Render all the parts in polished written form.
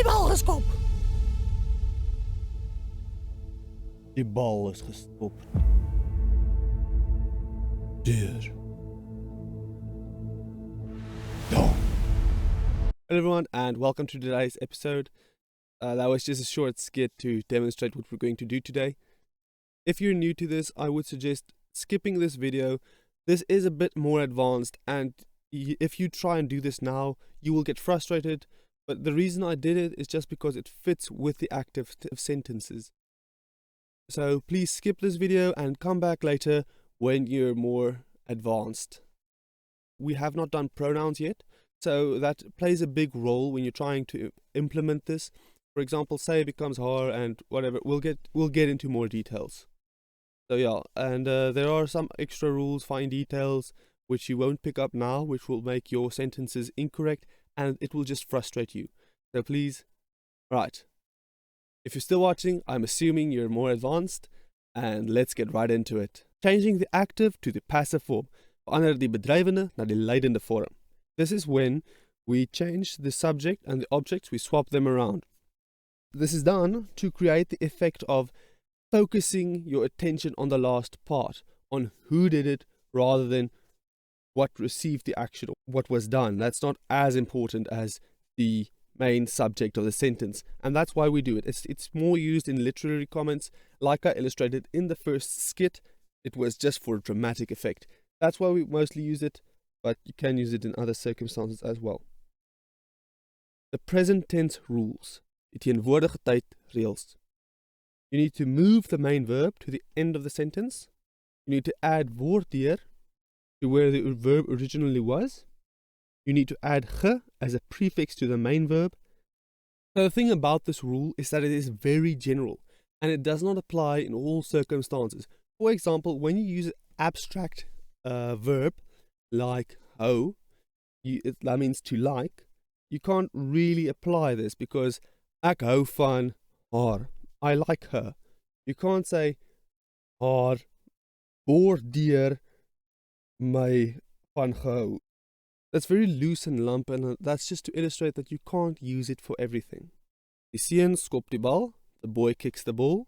bal geskop. Die bal is gestopt. Deur. Hello everyone and welcome to today's episode. That was just a short skit to demonstrate what we're going to do today. If you're new to this, I would suggest skipping this video. This is a bit more advanced, and if you try and do this now, you will get frustrated. But the reason I did it is just because it fits with the active sentences. So please skip this video and come back later when you're more advanced. We have not done pronouns yet, so that plays a big role when you're trying to implement this. For example, say becomes haar and whatever. We'll get into more details. So yeah, and there are some extra rules, fine details, which you won't pick up now, which will make your sentences incorrect, and it will just frustrate you. So please, right. If you're still watching, I'm assuming you're more advanced, and let's get right into it. Changing the active to the passive form. Verander die bedryvende na die leidende vorm. This is when we change the subject and the objects, we swap them around. This is done to create the effect of focusing your attention on the last part, on who did it rather than what received the action, what was done. That's not as important as the main subject of the sentence, and that's why we do it. It's more used in literary comments, like I illustrated in the first skit. It was just for dramatic effect. That's why we mostly use it, but you can use it in other circumstances as well. The present tense rules. Die teenwoordige tyd reëls. You need to move the main verb to the end of the sentence. You need to add word deur to where the verb originally was. You need to add ge as a prefix to the main verb. So the thing about this rule is that it is very general and it does not apply in all circumstances. For example, when you use an abstract verb like hou, that means to like, you can't really apply this because ek hou van haar. I like her. You can't say haar word deur my van gehou. That's very loose and lump, and that's just to illustrate that you can't use it for everything. Die seun skop die bal, the boy kicks the ball.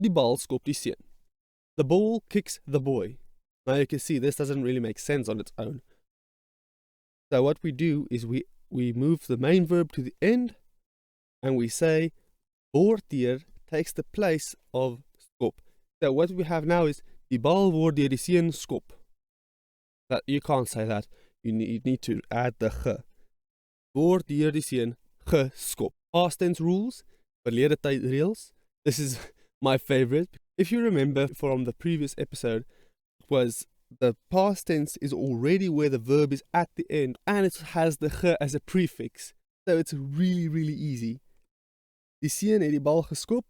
Die bal skop die seun. The ball kicks the boy. Now you can see this doesn't really make sense on its own. So what we do is we move the main verb to the end, and we say word deur takes the place of skop. So what we have now is die bal word deur die seun skop. That you can't say that. You need to add the ge. Word deur die seun geskop. Past tense rules, verlede tyd reëls. This is my favorite. If you remember from the previous episode, it was the past tense is already where the verb is at the end, and it has the ge as a prefix. So it's really, really easy. Die seun het die bal geskop.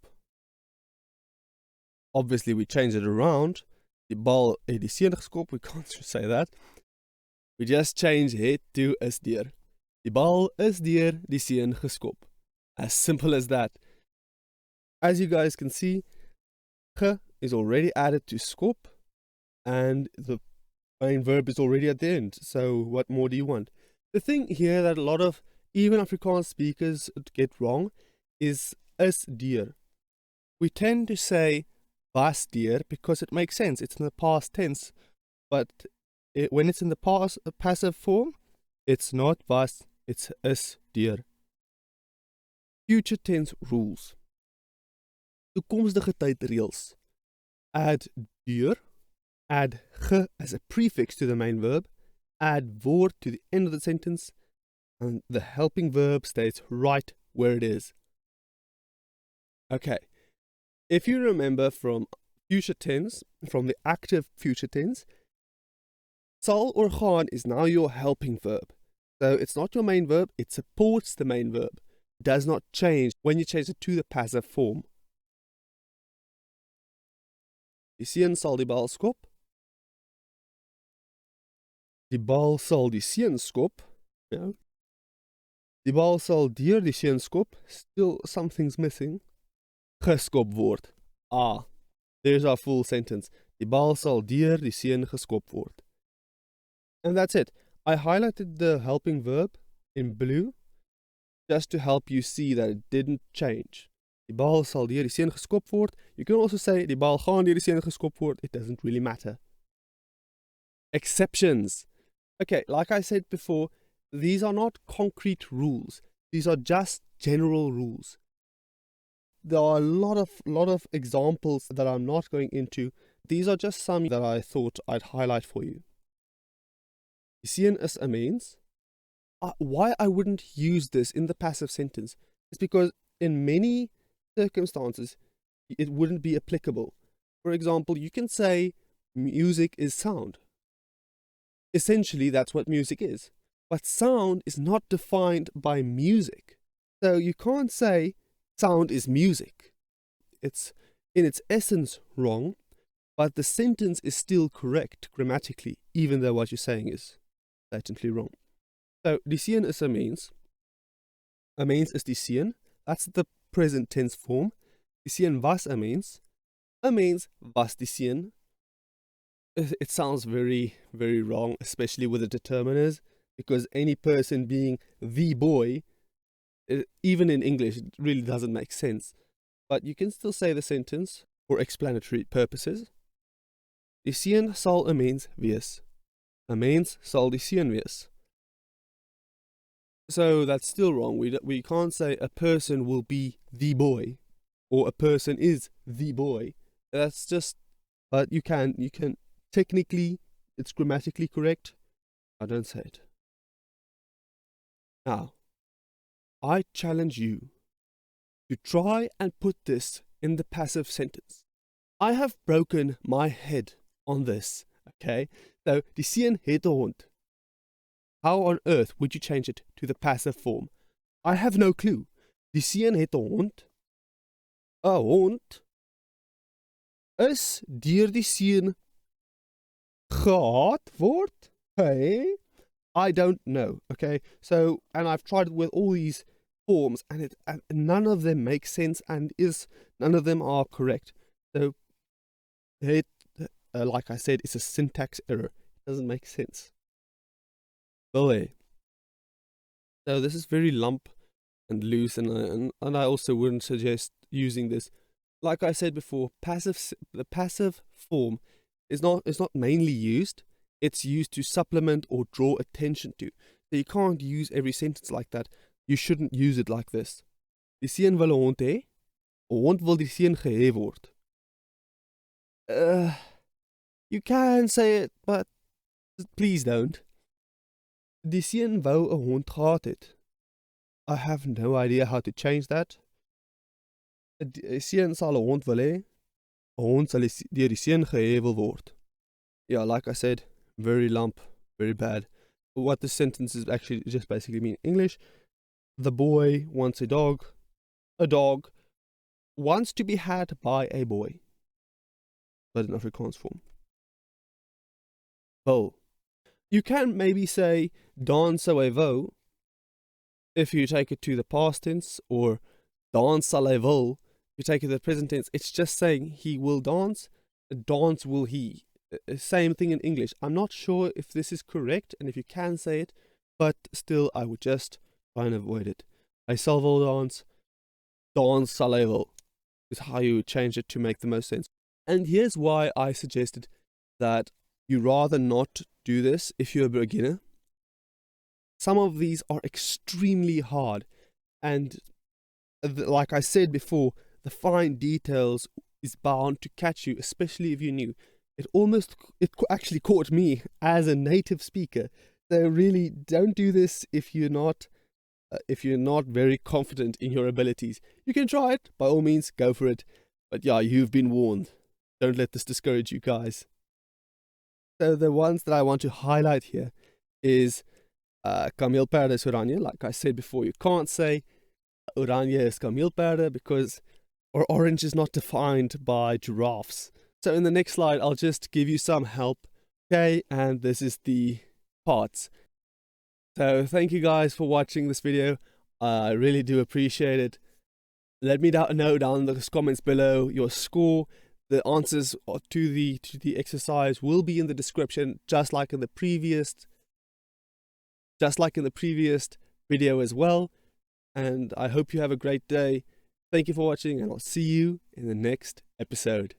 Obviously, we change it around. Die bal het die seun geskop. We can't say that. We just change het to is deur. Die bal is deur die seun geskop. As simple as that. As you guys can see, ge is already added to skop, and the main verb is already at the end. So what more do you want? The thing here that a lot of even Afrikaans speakers get wrong is deur. We tend to say was deur because it makes sense. It's in the past tense, but when it's in the passive form, it's not was, it's is deur. Future tense rules. Toekomstige tyd reëls. Add deur, add ge as a prefix to the main verb, add word to the end of the sentence, and the helping verb stays right where it is. Okay, if you remember from future tense, from the active future tense, sal or gaan is now your helping verb. So it's not your main verb, it supports the main verb. It does not change when you change it to the passive form. Die seun sal die bal skop. Die bal sal die seun skop. No. Die bal sal deur die seun skop. Still something's missing. Geskop word. Ah, there's our full sentence. Die bal sal deur die seun geskop word. And that's it. I highlighted the helping verb in blue just to help you see that it didn't change. Die bal sal deur die seun geskop word. You can also say die bal gaan deur die seun geskop word. It doesn't really matter. Exceptions. Okay, like I said before, these are not concrete rules. These are just general rules. There are a lot of examples that I'm not going into. These are just some that I thought I'd highlight for you. Die seun is 'n mens. Why I wouldn't use this in the passive sentence is because in many circumstances it wouldn't be applicable. For example, you can say music is sound. Essentially, that's what music is. But sound is not defined by music. So you can't say sound is music. It's in its essence wrong, but the sentence is still correct grammatically, even though what you're saying is blatantly wrong. So, die seun is 'n mens. 'n mens is die seun. That's the present tense form. Die seun was 'n mens. 'n mens was die seun. It sounds very, very wrong, especially with the determiners, because any person being the boy, even in English, it really doesn't make sense. But you can still say the sentence for explanatory purposes. Die seun sal 'n mens wees. 'n mens sal die seun wees. So that's still wrong. We can't say a person will be the boy or a person is the boy. That's just, but you can technically, it's grammatically correct. I don't say it. Now, I challenge you to try and put this in the passive sentence. I have broken my head on this, okay? So, die seun het 'n hond. How on earth would you change it to the passive form? I have no clue. Die seun het 'n hond. 'n hond is deur die seun gehaat word. Hey, I don't know. Okay, so and I've tried with all these forms, and none of them make sense, and none of them are correct. So it, like I said, it's a syntax error. It doesn't make sense. So this is very lump and loose, and I also wouldn't suggest using this. Like I said before, the passive form is not mainly used. It's used to supplement or draw attention to. So you can't use every sentence like that. You shouldn't use it like this. Die seun wil 'n hond hê. 'n hond wil die seun geheet word. You can say it, but please don't. Die seun wou 'n hond gehad het. I have no idea how to change that. Die seun sal 'n hond wil hê. 'n hond sal deur die seun geheet word. Yeah, like I said, very lump, very bad. What the sentence is actually just basically mean in English: the boy wants a dog. A dog wants to be had by a boy. But in Afrikaans form. Wil. You can maybe say dans sou hy wou if you take it to the past tense, or dans sal hy wil if you take it to the present tense. It's just saying he will dance, dance will he. Same thing in English. I'm not sure if this is correct and if you can say it, but still I would just try and avoid it. Hy sal wil dans, dans sal hy wil is how you would change it to make the most sense. And here's why I suggested that you rather not do this if you're a beginner. Some of these are extremely hard, and like I said before, the fine details is bound to catch you, especially if you're new. It actually caught me as a native speaker. So really, don't do this if you're not very confident in your abilities. You can try it, by all means, go for it. But yeah, you've been warned. Don't let this discourage you guys. So the ones that I want to highlight here is kameelperde is Oranje. Like I said before, you can't say Oranje is kameelperde because orange is not defined by giraffes. So in the next slide, I'll just give you some help. Okay, and this is the parts. So thank you guys for watching this video. I really do appreciate it. Let me know down in the comments below your score. The answers to the exercise will be in the description, just like in the previous video as well. and I hope you have a great day. Thank you for watching, and I'll see you in the next episode.